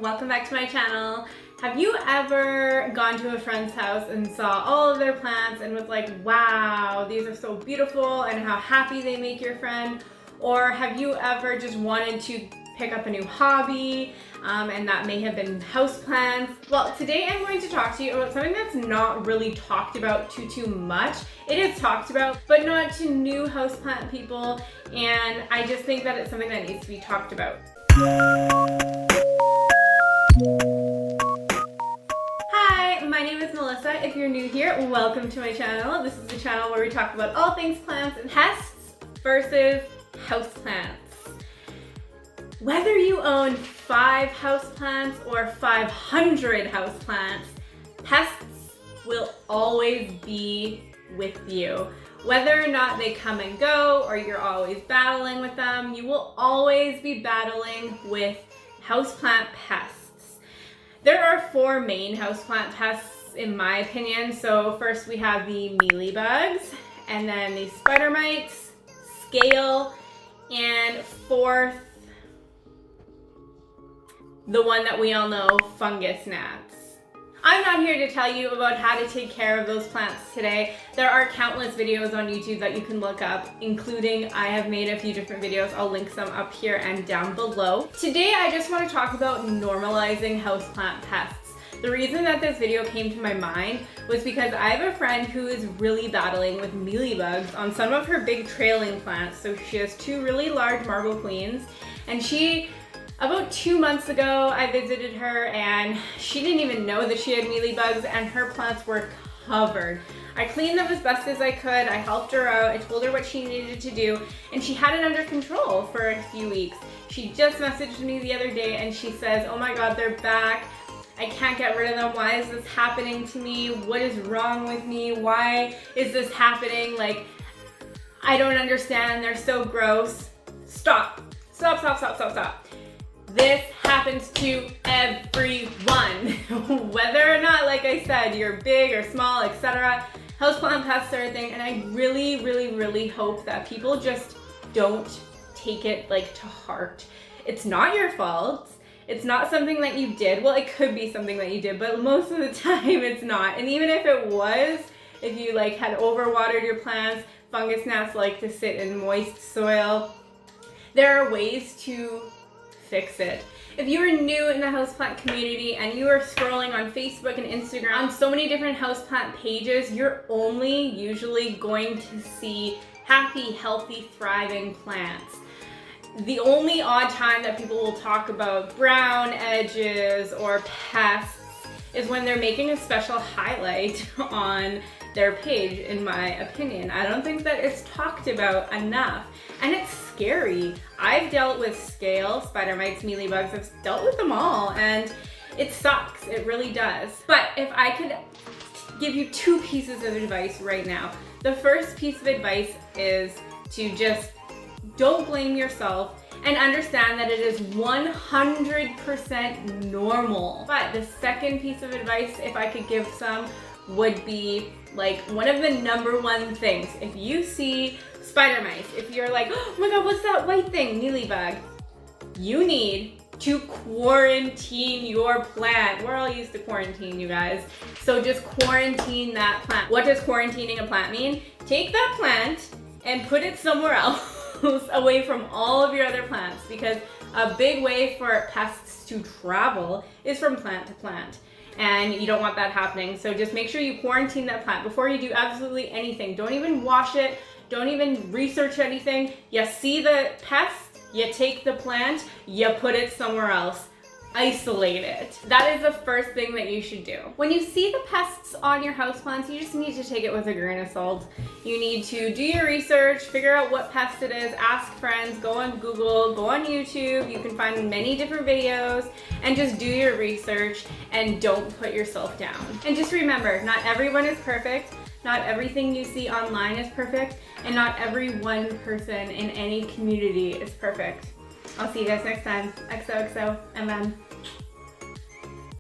welcome back to my channel. Have you ever gone to a friend's house and saw all of their plants and was like, wow, these are so beautiful, and how happy they make your friend? Or have you ever just wanted to pick up a new hobby and that may have been houseplants? Well, today I'm going to talk to you about something that's not really talked about too much. It is talked about, but not to new houseplant people, and I just think that it's something that needs to be talked about. Hi, my name is Melissa. If you're new here, welcome to my channel. This is the channel where we talk about all things plants and pests versus houseplants. Whether you own 5 houseplants or 500 houseplants, pests will always be with you. Whether or not they come and go or you're always battling with them, you will always be battling with houseplant pests. There are 4 main houseplant pests in my opinion. So first we have the mealybugs, and then the spider mites, scale, and fourth, the one that we all know, fungus gnats. I'm not here to tell you about how to take care of those plants today. There are countless videos on YouTube that you can look up, including I have made a few different videos. I'll link some up here and down below. Today I just want to talk about normalizing houseplant pests. The reason that this video came to my mind was because I have a friend who is really battling with mealybugs on some of her big trailing plants. So she has 2 really large marble queens, and about 2 months ago, I visited her and she didn't even know that she had mealybugs, and her plants were covered. I cleaned them as best as I could. I helped her out. I told her what she needed to do, and she had it under control for a few weeks. She just messaged me the other day and she says, oh my God, they're back. I can't get rid of them. Why is this happening to me? What is wrong with me? Why is this happening? Like, I don't understand. They're so gross. Stop. Stop, stop, stop, stop, stop. This happens to everyone. Whether or not, like I said, you're big or small, etc. Houseplant pests are a thing, and I really hope that people just don't take it to heart. It's not your fault. It's not something that you did. Well, it could be something that you did, but most of the time it's not. And even if it was, if you had overwatered your plants, fungus gnats like to sit in moist soil. There are ways to fix it. If you are new in the houseplant community and you are scrolling on Facebook and Instagram on so many different houseplant pages, you're only usually going to see happy, healthy, thriving plants. The only odd time that people will talk about brown edges or pests is when they're making a special highlight on their page, in my opinion. I don't think that it's talked about enough, and it's scary. I've dealt with scale, spider mites, mealybugs. I've dealt with them all, and it sucks. It really does. But if I could give you 2 pieces of advice right now. The first piece of advice is to just don't blame yourself and understand that it is 100% normal. But the second piece of advice, if I could give some, would be one of the #1 things. If you see spider mites, if you're like, oh my God, what's that white thing? Mealybug. You need to quarantine your plant. We're all used to quarantine, you guys. So just quarantine that plant. What does quarantining a plant mean? Take that plant and put it somewhere else away from all of your other plants, because a big way for pests to travel is from plant to plant, and you don't want that happening. So just make sure you quarantine that plant before you do absolutely anything. Don't even wash it. Don't even research anything. You see the pest, you take the plant, you put it somewhere else. Isolate it. That is the first thing that you should do. When you see the pests on your houseplants, you just need to take it with a grain of salt. You need to do your research, figure out what pest it is, ask friends, go on Google, go on YouTube. You can find many different videos, and just do your research and don't put yourself down. And just remember, not everyone is perfect. Not everything you see online is perfect, and not every one person in any community is perfect. I'll see you guys next time. XOXO, MM.